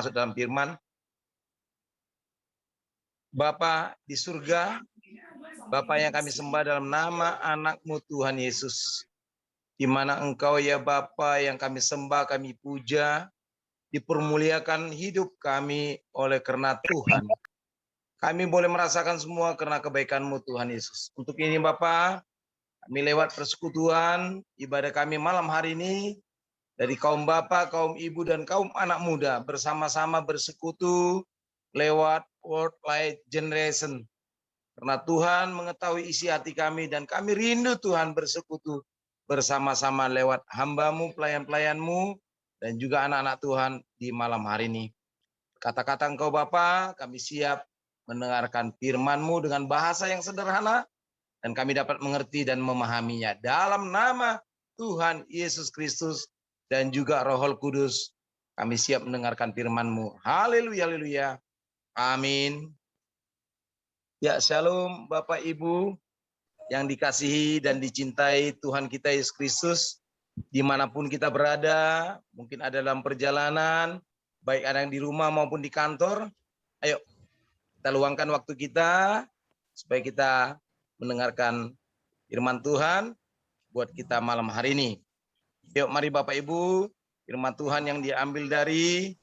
masuk dalam firman. Bapa di surga, Bapa yang kami sembah dalam nama anak-Mu Tuhan Yesus, di mana Engkau ya Bapa yang kami sembah, kami puja, dipermuliakan hidup kami oleh karena Tuhan. Kami boleh merasakan semua karena kebaikan-Mu Tuhan Yesus. Untuk ini Bapa, kami lewat persekutuan ibadah kami malam hari ini, dari kaum Bapak, kaum Ibu, dan kaum anak muda bersama-sama bersekutu lewat World Light Generation. Karena Tuhan mengetahui isi hati kami dan kami rindu Tuhan bersekutu bersama-sama lewat hamba-Mu, pelayan-pelayan-Mu, dan juga anak-anak Tuhan di malam hari ini. Kata-kata Engkau Bapa, kami siap mendengarkan firman-Mu dengan bahasa yang sederhana, dan kami dapat mengerti dan memahaminya. Dalam nama Tuhan Yesus Kristus dan juga Roh Kudus, kami siap mendengarkan firman-Mu. Haleluya, haleluya. Amin. Ya, shalom Bapak Ibu yang dikasihi dan dicintai Tuhan kita Yesus Kristus. Dimanapun kita berada, mungkin ada dalam perjalanan, baik ada yang di rumah maupun di kantor. Ayo, kita luangkan waktu kita supaya kita mendengarkan firman Tuhan buat kita malam hari ini. Yuk, mari Bapak Ibu, firman Tuhan yang diambil dari,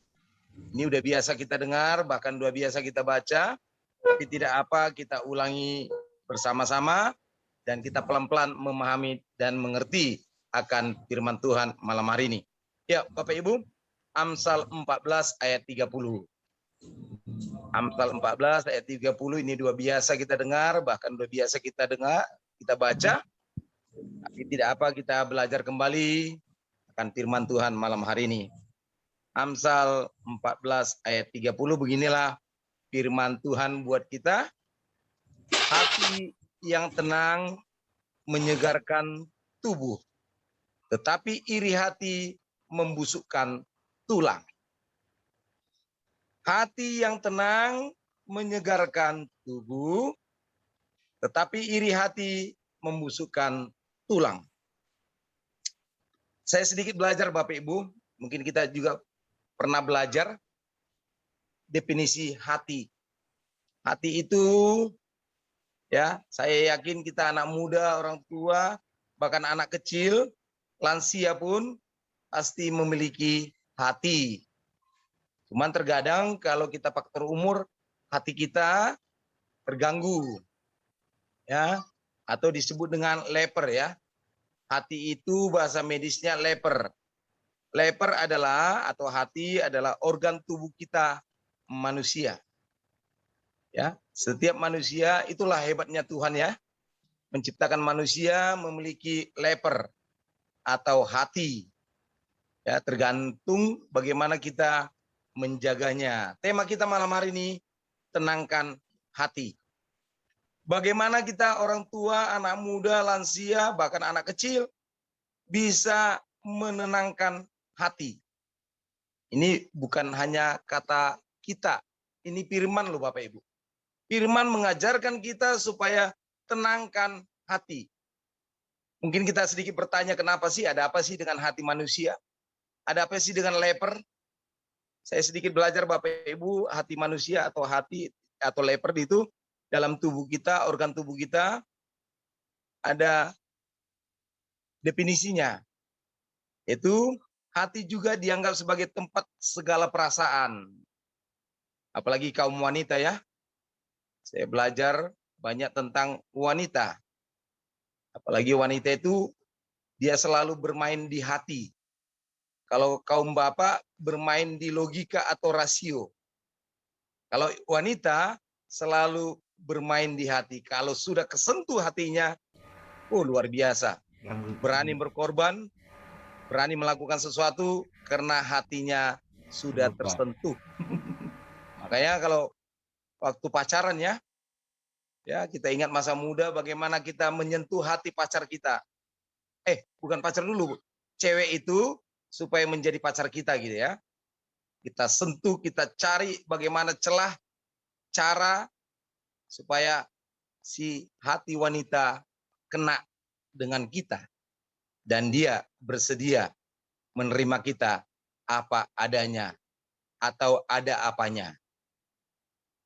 ini udah biasa kita dengar, bahkan udah biasa kita baca, tapi tidak apa, kita ulangi bersama-sama, dan kita pelan-pelan memahami dan mengerti akan firman Tuhan malam hari ini. Ya, Bapak Ibu, Amsal 14 ayat 30. Amsal 14 ayat 30 ini dua biasa kita dengar, bahkan dua biasa kita dengar, kita baca. Tapi tidak apa, kita belajar kembali akan firman Tuhan malam hari ini. Amsal 14 ayat 30, beginilah firman Tuhan buat kita. Hati yang tenang menyegarkan tubuh, tetapi iri hati membusukkan tulang. Hati yang tenang menyegarkan tubuh, tetapi iri hati membusukkan tulang. Saya sedikit belajar Bapak Ibu, mungkin kita juga pernah belajar definisi hati. Hati itu, ya, saya yakin kita anak muda, orang tua, bahkan anak kecil, lansia pun pasti memiliki hati. Cuman terkadang kalau kita faktor umur, hati kita terganggu, ya, atau disebut dengan leper, ya. Hati itu bahasa medisnya leper. Leper adalah, atau hati adalah organ tubuh kita manusia. Ya, setiap manusia, itulah hebatnya Tuhan, ya, menciptakan manusia memiliki leper atau hati. Ya, tergantung bagaimana kita menjaganya. Tema kita malam hari ini, tenangkan hati. Bagaimana kita orang tua, anak muda, lansia, bahkan anak kecil bisa menenangkan hati. Ini bukan hanya kata kita, ini firman loh Bapak Ibu. Firman mengajarkan kita supaya tenangkan hati. Mungkin kita sedikit bertanya, kenapa sih, ada apa sih dengan hati manusia? Ada apa sih dengan leper? Saya sedikit belajar Bapak Ibu, hati manusia atau hati atau leper itu dalam tubuh kita, organ tubuh kita ada definisinya. Itu hati juga dianggap sebagai tempat segala perasaan. Apalagi kaum wanita, ya. Saya belajar banyak tentang wanita. Apalagi wanita itu dia selalu bermain di hati. Kalau kaum bapak bermain di logika atau rasio. Kalau wanita selalu bermain di hati. Kalau sudah kesentuh hatinya, luar biasa. Berani berkorban, berani melakukan sesuatu karena hatinya sudah tersentuh. Makanya kalau waktu pacaran, ya kita ingat masa muda bagaimana kita menyentuh hati pacar kita. Bukan pacar dulu, cewek itu supaya menjadi pacar kita gitu, ya. Kita sentuh, kita cari bagaimana celah, cara supaya si hati wanita kena dengan kita. Dan dia bersedia menerima kita apa adanya. atau ada apanya.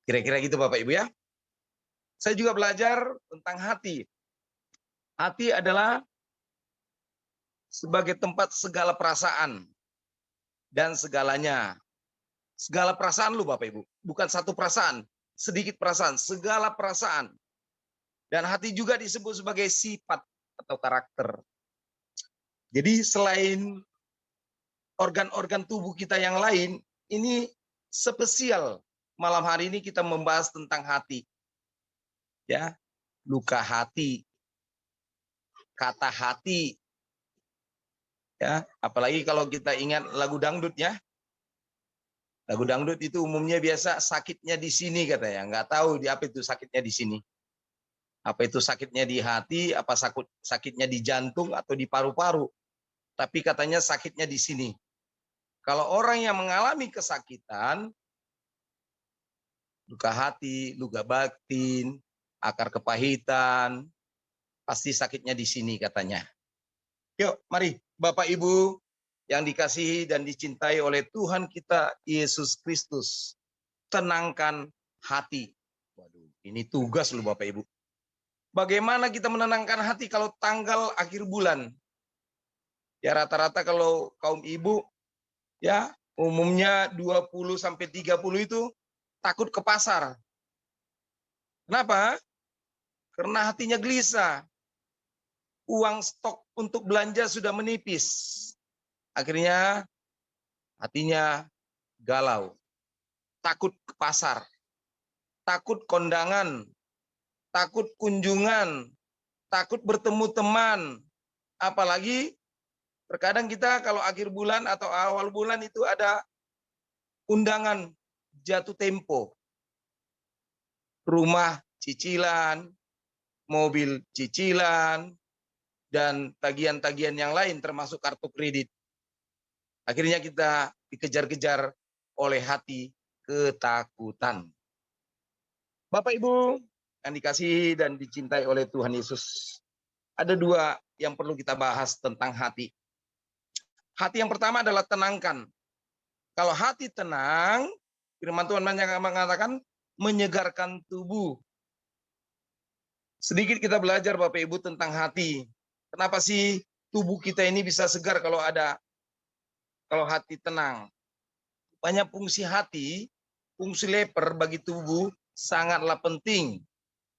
Kira-kira gitu Bapak Ibu ya. Saya juga belajar tentang hati. Hati adalah sebagai tempat segala perasaan dan segalanya. Segala perasaan lu Bapak Ibu, bukan satu perasaan, sedikit perasaan, segala perasaan. Dan hati juga disebut sebagai sifat atau karakter. Jadi selain organ-organ tubuh kita yang lain, ini spesial. Malam hari ini kita membahas tentang hati. Ya, luka hati, kata hati. Ya, apalagi kalau kita ingat lagu dangdut ya. Lagu dangdut itu umumnya biasa sakitnya di sini katanya. Nggak tahu di apa itu sakitnya di sini. Apa itu sakitnya di hati, apa sakitnya di jantung atau di paru-paru. Tapi katanya sakitnya di sini. Kalau orang yang mengalami kesakitan, luka hati, luka batin, akar kepahitan, pasti sakitnya di sini katanya. Yuk, mari Bapak Ibu yang dikasihi dan dicintai oleh Tuhan kita Yesus Kristus, tenangkan hati. Waduh, ini tugas loh Bapak Ibu. Bagaimana kita menenangkan hati kalau tanggal akhir bulan? Ya rata-rata kalau kaum ibu ya umumnya 20 sampai 30 itu takut ke pasar. Kenapa? Karena hatinya gelisah. Uang stok untuk belanja sudah menipis. Akhirnya hatinya galau. Takut ke pasar. Takut kondangan. Takut kunjungan. Takut bertemu teman. Apalagi terkadang kita kalau akhir bulan atau awal bulan itu ada undangan jatuh tempo. Rumah cicilan, mobil cicilan, dan tagihan-tagihan yang lain termasuk kartu kredit. Akhirnya kita dikejar-kejar oleh hati ketakutan. Bapak Ibu yang dikasihi dan dicintai oleh Tuhan Yesus. Ada dua yang perlu kita bahas tentang hati. Hati yang pertama adalah tenangkan. Kalau hati tenang, firman Tuhan mengatakan menyegarkan tubuh. Sedikit kita belajar Bapak Ibu tentang hati. Kenapa sih tubuh kita ini bisa segar kalau hati tenang? Banyak fungsi hati, fungsi leper bagi tubuh sangatlah penting.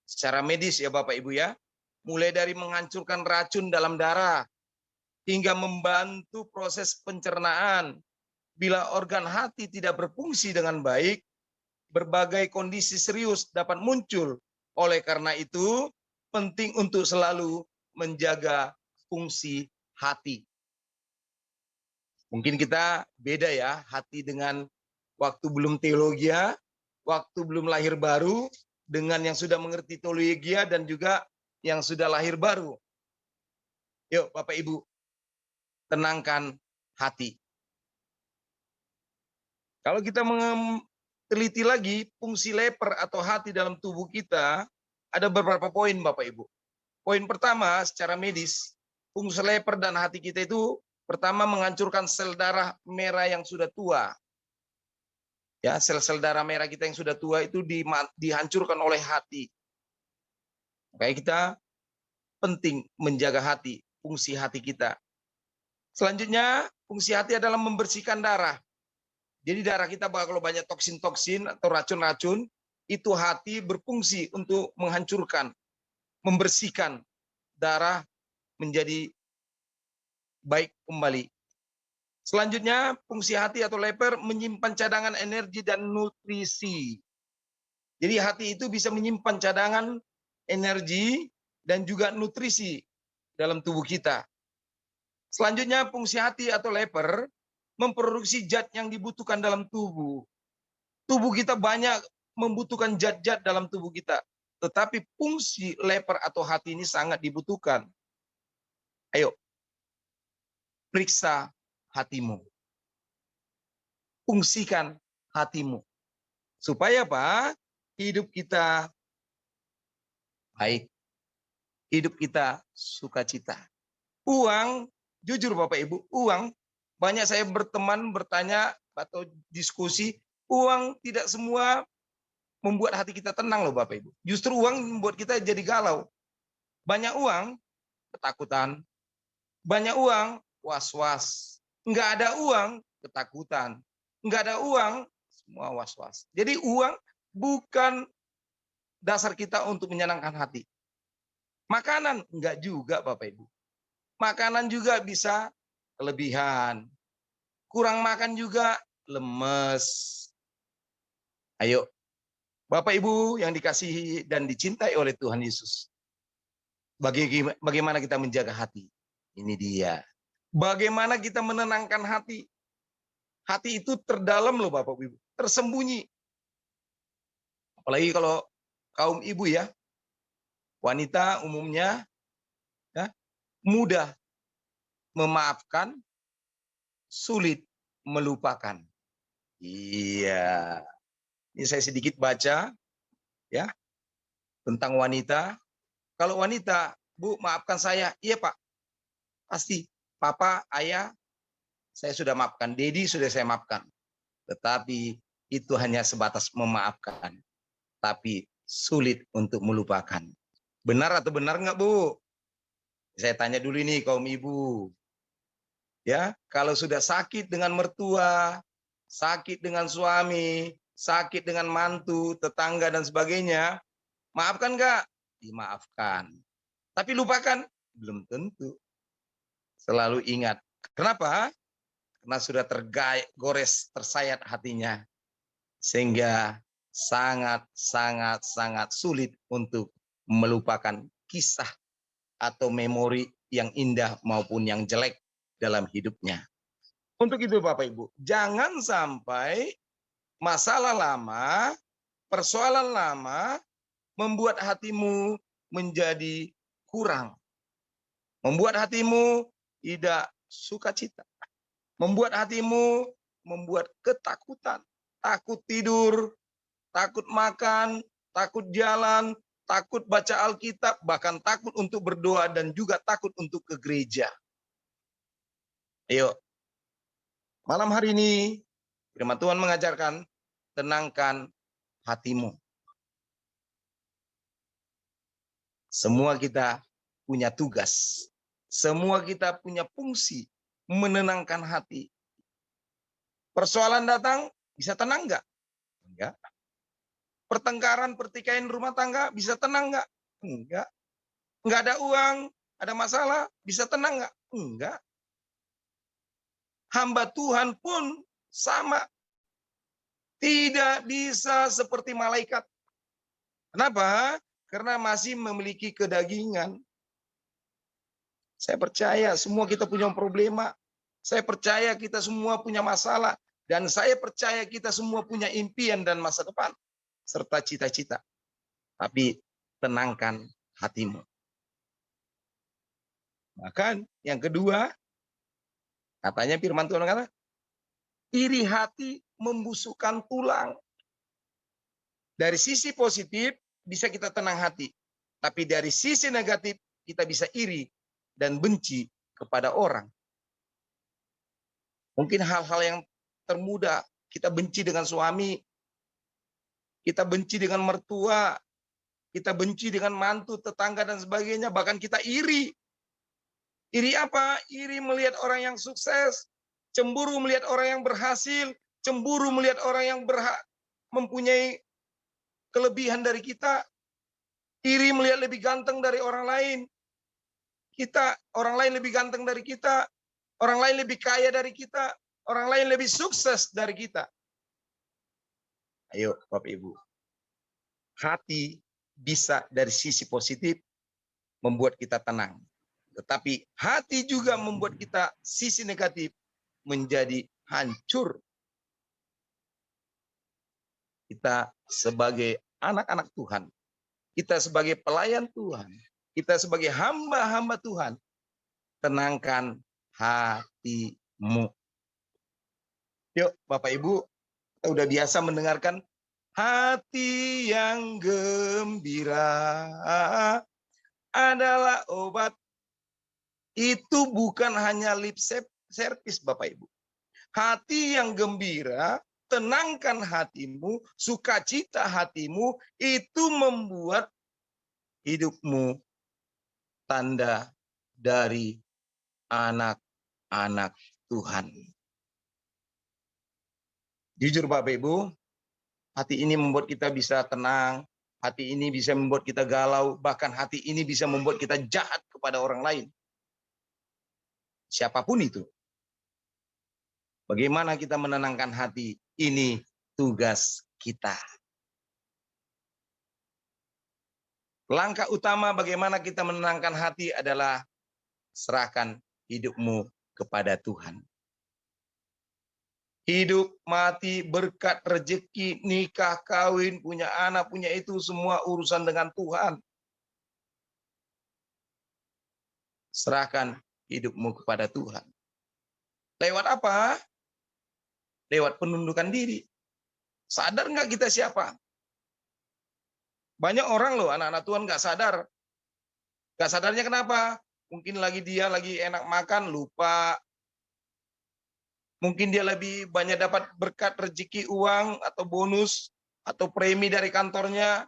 Secara medis ya Bapak Ibu ya. Mulai dari menghancurkan racun dalam darah, hingga membantu proses pencernaan. Bila organ hati tidak berfungsi dengan baik, berbagai kondisi serius dapat muncul. Oleh karena itu, penting untuk selalu menjaga fungsi hati. Mungkin kita beda ya, hati dengan waktu belum teologia, waktu belum lahir baru, dengan yang sudah mengerti teologia dan juga yang sudah lahir baru. Yuk Bapak Ibu, tenangkan hati. Kalau kita teliti lagi fungsi leper atau hati dalam tubuh kita, ada beberapa poin Bapak Ibu. Poin pertama secara medis, fungsi leper dan hati kita itu pertama menghancurkan sel darah merah yang sudah tua. Ya, sel-sel darah merah kita yang sudah tua itu dihancurkan oleh hati. Makanya kita penting menjaga hati, fungsi hati kita. Selanjutnya, fungsi hati adalah membersihkan darah. Jadi darah kita kalau banyak toksin-toksin atau racun-racun, itu hati berfungsi untuk menghancurkan, membersihkan darah menjadi baik kembali. Selanjutnya, fungsi hati atau leper menyimpan cadangan energi dan nutrisi. Jadi hati itu bisa menyimpan cadangan energi dan juga nutrisi dalam tubuh kita. Selanjutnya, fungsi hati atau leper memproduksi zat yang dibutuhkan dalam tubuh. Tubuh kita banyak membutuhkan zat-zat dalam tubuh kita. Tetapi fungsi leper atau hati ini sangat dibutuhkan. Ayo, periksa hatimu. Fungsikan hatimu. Supaya apa? Hidup kita baik. Hidup kita sukacita. Uang, jujur Bapak Ibu, uang, banyak saya berteman bertanya, atau diskusi, uang tidak semua membuat hati kita tenang loh Bapak Ibu. Justru uang membuat kita jadi galau. Banyak uang, ketakutan. Banyak uang, was-was. Nggak ada uang, ketakutan. Nggak ada uang, semua was-was. Jadi uang bukan dasar kita untuk menyenangkan hati. Makanan, enggak juga Bapak Ibu. Makanan juga bisa kelebihan. Kurang makan juga lemes. Ayo, Bapak Ibu yang dikasihi dan dicintai oleh Tuhan Yesus. Bagaimana kita menjaga hati? Ini dia. Bagaimana kita menenangkan hati? Hati itu terdalam loh Bapak Ibu. Tersembunyi. Apalagi kalau kaum ibu ya. Wanita umumnya ya, mudah memaafkan, sulit melupakan. Iya. Ini saya sedikit baca ya tentang wanita. Kalau wanita, Bu, maafkan saya. Iya, Pak. Pasti. Papa, ayah, saya sudah maafkan. Dedi sudah saya maafkan. Tetapi itu hanya sebatas memaafkan. Tapi sulit untuk melupakan. Benar atau benar enggak, Bu? Saya tanya dulu ini kaum ibu. Ya, kalau sudah sakit dengan mertua, sakit dengan suami, sakit dengan mantu, tetangga dan sebagainya, maafkan enggak? Dimaafkan. Tapi lupakan? Belum tentu. Selalu ingat. Kenapa? Karena sudah tergores, tersayat hatinya. Sehingga sangat sulit untuk melupakan kisah atau memori yang indah maupun yang jelek dalam hidupnya. Untuk itu Bapak Ibu, jangan sampai masalah lama, persoalan lama membuat hatimu menjadi kurang. Membuat hatimu tidak sukacita. Membuat hatimu membuat ketakutan. Takut tidur, takut makan, takut jalan, takut baca Alkitab, bahkan takut untuk berdoa dan juga takut untuk ke gereja. Ayo, malam hari ini firman Tuhan mengajarkan, tenangkan hatimu. Semua kita punya tugas. Semua kita punya fungsi menenangkan hati. Persoalan datang, bisa tenang enggak? Enggak. Pertengkaran, pertikaian rumah tangga, bisa tenang enggak? Enggak. Enggak ada uang, ada masalah, bisa tenang enggak? Enggak. Hamba Tuhan pun sama. Tidak bisa seperti malaikat. Kenapa? Karena masih memiliki kedagingan. Saya percaya semua kita punya problema. Saya percaya kita semua punya masalah. Dan saya percaya kita semua punya impian dan masa depan. Serta cita-cita. Tapi tenangkan hatimu. Bahkan yang kedua, katanya firman Tuhan kata, iri hati membusukkan tulang. Dari sisi positif bisa kita tenang hati. Tapi dari sisi negatif kita bisa iri dan benci kepada orang. Mungkin hal-hal yang termudah, kita benci dengan suami, kita benci dengan mertua, kita benci dengan mantu, tetangga dan sebagainya, bahkan kita iri. Iri apa? Iri melihat orang yang sukses, cemburu melihat orang yang berhasil, cemburu melihat orang yang mempunyai kelebihan dari kita, iri melihat lebih ganteng dari orang lain. Orang lain lebih ganteng dari kita, orang lain lebih kaya dari kita, orang lain lebih sukses dari kita. Ayo Bapak Ibu, hati bisa dari sisi positif membuat kita tenang. Tetapi hati juga membuat kita sisi negatif menjadi hancur. Kita sebagai anak-anak Tuhan, kita sebagai pelayan Tuhan, kita sebagai hamba-hamba Tuhan, tenangkan hatimu. Yuk Bapak Ibu, kita udah biasa mendengarkan hati yang gembira adalah obat. Itu bukan hanya lip service Bapak Ibu. Hati yang gembira, tenangkan hatimu, sukacita hatimu, itu membuat hidupmu tanda dari anak-anak Tuhan. Jujur Bapak Ibu, hati ini membuat kita bisa tenang, hati ini bisa membuat kita galau, bahkan hati ini bisa membuat kita jahat kepada orang lain. Siapapun itu. Bagaimana kita menenangkan hati? Ini tugas kita. Langkah utama bagaimana kita menenangkan hati adalah serahkan hidupmu kepada Tuhan. Hidup, mati, berkat, rezeki, nikah, kawin, punya anak, punya itu, semua urusan dengan Tuhan. Serahkan hidupmu kepada Tuhan. Lewat apa? Lewat penundukan diri. Sadar nggak kita siapa? Banyak orang loh, anak-anak Tuhan nggak sadar. Nggak sadarnya kenapa? Mungkin dia lagi enak makan, lupa. Mungkin dia lebih banyak dapat berkat rezeki uang atau bonus atau premi dari kantornya,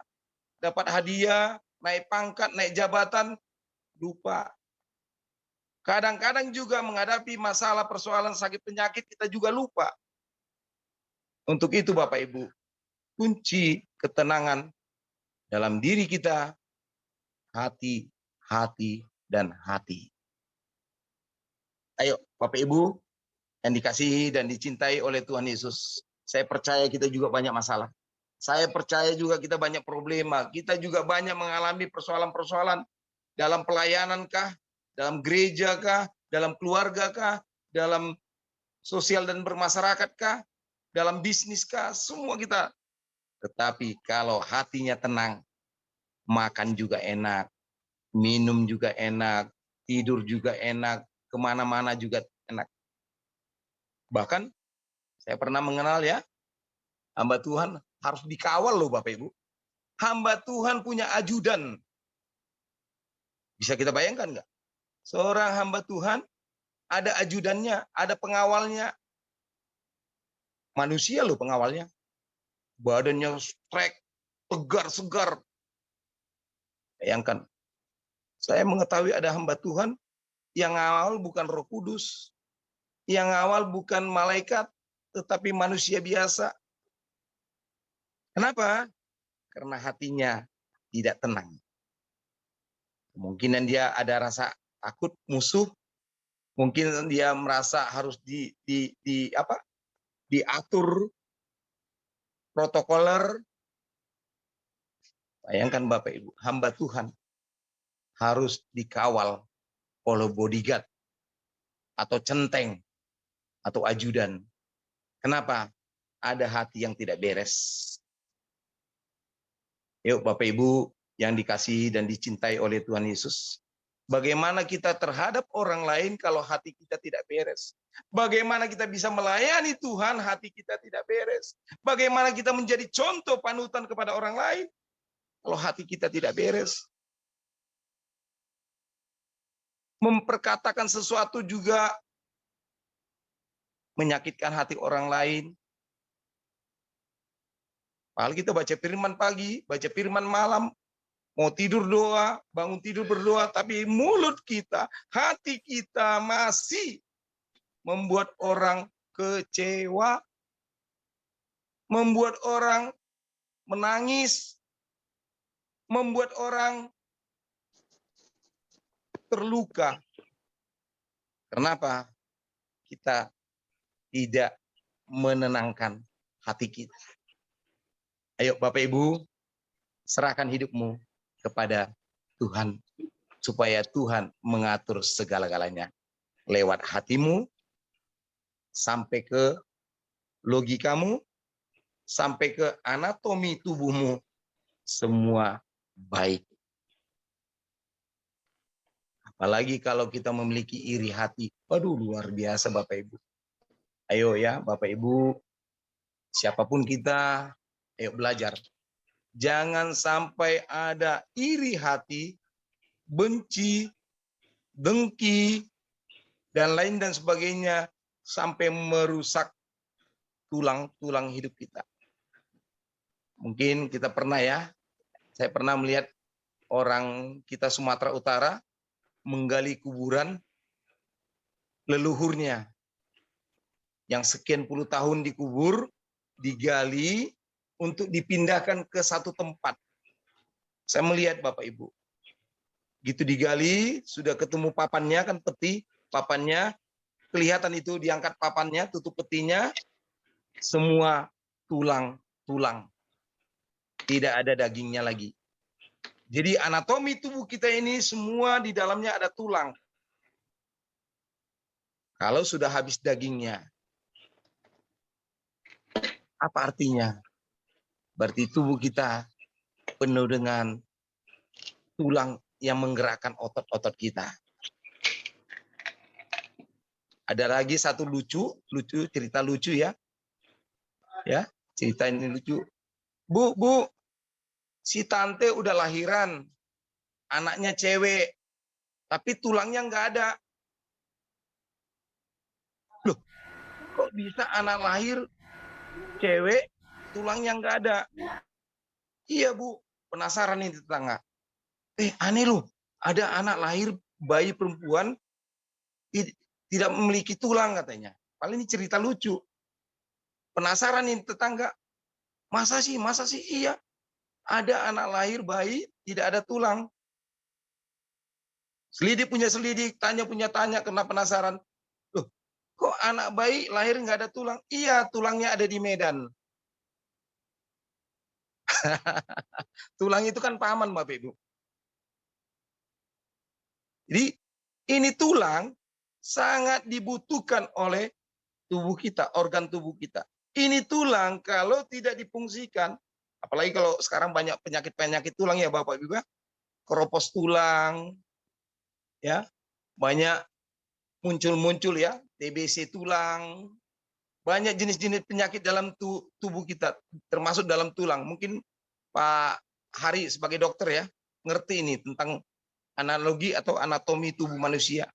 dapat hadiah, naik pangkat, naik jabatan, lupa. Kadang-kadang juga menghadapi masalah persoalan sakit penyakit kita juga lupa. Untuk itu Bapak Ibu, kunci ketenangan dalam diri kita, hati, hati, dan hati. Ayo Bapak Ibu, yang dikasihi dan dicintai oleh Tuhan Yesus. Saya percaya kita juga banyak masalah. Saya percaya juga kita banyak problema. Kita juga banyak mengalami persoalan-persoalan dalam pelayanan kah, dalam gereja kah, dalam keluarga kah, dalam sosial dan bermasyarakat kah, dalam bisnis kah, semua kita. Tetapi kalau hatinya tenang, makan juga enak, minum juga enak, tidur juga enak, kemana-mana juga enak. Bahkan saya pernah mengenal ya, hamba Tuhan harus dikawal loh Bapak Ibu. Hamba Tuhan punya ajudan. Bisa kita bayangkan nggak? Seorang hamba Tuhan ada ajudannya, ada pengawalnya. Manusia loh pengawalnya. Badannya strek, tegar, segar. Bayangkan. Saya mengetahui ada hamba Tuhan yang awal bukan Roh Kudus, yang awal bukan malaikat, tetapi manusia biasa. Kenapa? Karena hatinya tidak tenang. Kemungkinan dia ada rasa takut musuh, mungkin dia merasa harus diatur protokoler. Bayangkan Bapak Ibu, hamba Tuhan harus dikawal oleh bodyguard atau centeng atau ajudan. Kenapa? Ada hati yang tidak beres. Yuk Bapak Ibu yang dikasihi dan dicintai oleh Tuhan Yesus. Bagaimana kita terhadap orang lain kalau hati kita tidak beres? Bagaimana kita bisa melayani Tuhan hati kita tidak beres? Bagaimana kita menjadi contoh panutan kepada orang lain kalau hati kita tidak beres? Memperkatakan sesuatu juga menyakitkan hati orang lain. Padahal kita baca firman pagi, baca firman malam, mau tidur doa, bangun tidur berdoa, tapi mulut kita, hati kita masih membuat orang kecewa, membuat orang menangis, membuat orang terluka. Kenapa? Kita tidak menenangkan hati kita. Ayo Bapak Ibu, serahkan hidupmu kepada Tuhan, supaya Tuhan mengatur segala-galanya. Lewat hatimu, sampai ke logikamu, sampai ke anatomi tubuhmu, semua baik. Apalagi kalau kita memiliki iri hati. Waduh, luar biasa Bapak Ibu. Ayo ya Bapak Ibu, siapapun kita, ayo belajar. Jangan sampai ada iri hati, benci, dengki, dan lain dan sebagainya. sampai merusak tulang-tulang hidup kita. Mungkin kita pernah ya, saya pernah melihat orang kita Sumatera Utara menggali kuburan leluhurnya yang sekian puluh tahun dikubur, digali untuk dipindahkan ke satu tempat. Saya melihat Bapak Ibu, gitu digali, sudah ketemu papannya, kan peti papannya, kelihatan itu diangkat papannya, tutup petinya, semua tulang-tulang, tidak ada dagingnya lagi. Jadi anatomi tubuh kita ini semua di dalamnya ada tulang. Kalau sudah habis dagingnya, apa artinya? Berarti tubuh kita penuh dengan tulang yang menggerakkan otot-otot kita. Ada lagi satu cerita lucu ya. Ya, cerita ini lucu. Bu, si tante udah lahiran, anaknya cewek, tapi tulangnya nggak ada. Loh, kok bisa anak lahir cewek, tulangnya nggak ada? Iya Bu, penasaran nih tetangga. Aneh loh, ada anak lahir bayi perempuan tidak memiliki tulang katanya. Paling ini cerita lucu. Penasaran nih tetangga. Masa sih? Iya. Ada anak lahir bayi tidak ada tulang. Selidik punya selidik, tanya punya tanya, karena penasaran. Loh, kok anak bayi lahir nggak ada tulang? Iya, tulangnya ada di Medan. Tulang itu kan paman Bapak Ibu. Jadi ini tulang sangat dibutuhkan oleh tubuh kita, organ tubuh kita. Ini tulang kalau tidak difungsikan, apalagi kalau sekarang banyak penyakit-penyakit tulang ya Bapak Ibu, keropos tulang, ya banyak muncul ya, TBC tulang, banyak jenis-jenis penyakit dalam tubuh kita, termasuk dalam tulang. Mungkin Pak Hari sebagai dokter ya, ngerti ini tentang analogi atau anatomi tubuh manusia.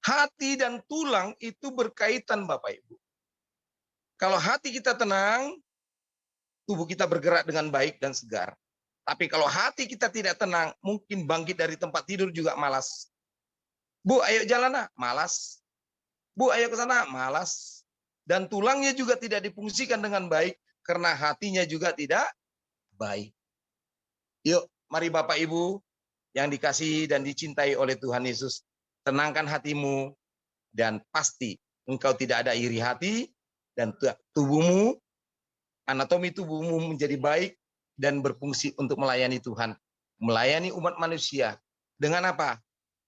Hati dan tulang itu berkaitan Bapak Ibu. Kalau hati kita tenang, tubuh kita bergerak dengan baik dan segar. Tapi kalau hati kita tidak tenang, mungkin bangkit dari tempat tidur juga malas. Bu, ayo jalan lah, malas. Bu, ayo ke sana, malas. Dan tulangnya juga tidak difungsikan dengan baik karena hatinya juga tidak baik. Yuk, mari Bapak Ibu yang dikasihi dan dicintai oleh Tuhan Yesus, tenangkan hatimu dan pasti engkau tidak ada iri hati dan tubuhmu, anatomi tubuhmu menjadi baik dan berfungsi untuk melayani Tuhan, melayani umat manusia. Dengan apa?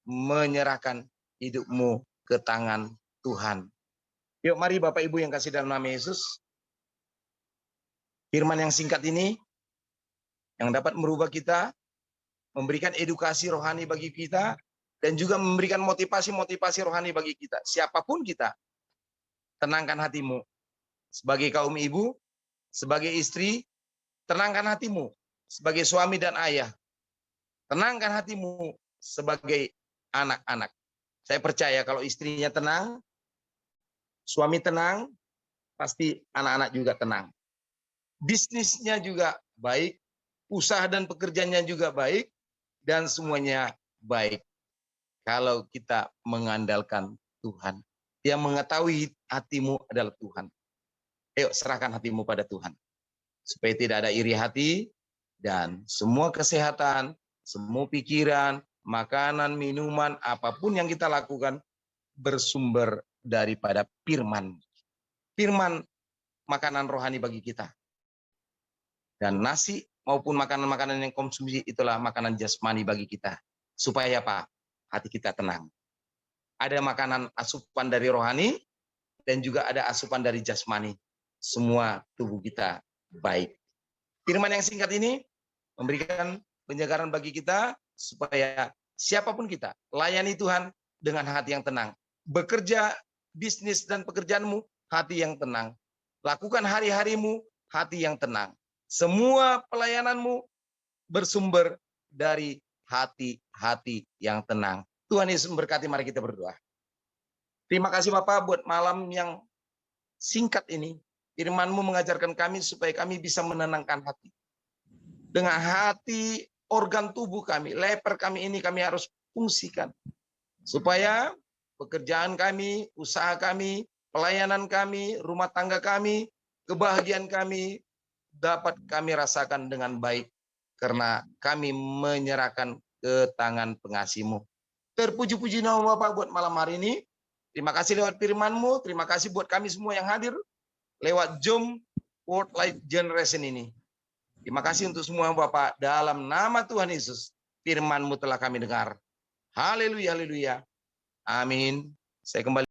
Menyerahkan hidupmu ke tangan Tuhan. Yuk mari Bapak Ibu yang kasih dalam nama Yesus, firman yang singkat ini yang dapat merubah kita, memberikan edukasi rohani bagi kita, dan juga memberikan motivasi rohani bagi kita. Siapapun kita, tenangkan hatimu. Sebagai kaum ibu, sebagai istri, tenangkan hatimu. Sebagai suami dan ayah, tenangkan hatimu. Sebagai anak-anak. Saya percaya kalau istrinya tenang, suami tenang, pasti anak-anak juga tenang. Bisnisnya juga baik, usaha dan pekerjaannya juga baik, dan semuanya baik. Kalau kita mengandalkan Tuhan. Yang mengetahui hatimu adalah Tuhan. Ayo serahkan hatimu pada Tuhan. Supaya tidak ada iri hati, dan semua kesehatan, semua pikiran, makanan, minuman, apapun yang kita lakukan, bersumber daripada firman. Firman makanan rohani bagi kita. Dan nasi maupun makanan-makanan yang konsumsi itulah makanan jasmani bagi kita. Supaya apa? Hati kita tenang. Ada makanan asupan dari rohani dan juga ada asupan dari jasmani. Semua tubuh kita baik. Firman yang singkat ini memberikan penyegaran bagi kita supaya siapapun kita layani Tuhan dengan hati yang tenang. Bekerja, bisnis dan pekerjaanmu, hati yang tenang. Lakukan hari-harimu, hati yang tenang. Semua pelayananmu bersumber dari hati-hati yang tenang. Tuhan Yesus memberkati, mari kita berdoa. Terima kasih Bapak buat malam yang singkat ini. Firman-Mu mengajarkan kami supaya kami bisa menenangkan hati. Dengan hati, organ tubuh kami, leper kami ini kami harus fungsikan. Supaya pekerjaan kami, usaha kami, pelayanan kami, rumah tangga kami, kebahagiaan kami dapat kami rasakan dengan baik. Karena kami menyerahkan ke tangan pengasih-Mu. Terpuji-puji nama Bapak buat malam hari ini. Terima kasih lewat firman-Mu. Terima kasih buat kami semua yang hadir lewat Zoom World Life Generation ini. Terima kasih untuk semua Bapak. Dalam nama Tuhan Yesus, firman-Mu telah kami dengar. Haleluya, haleluya. Amin. Saya kembali.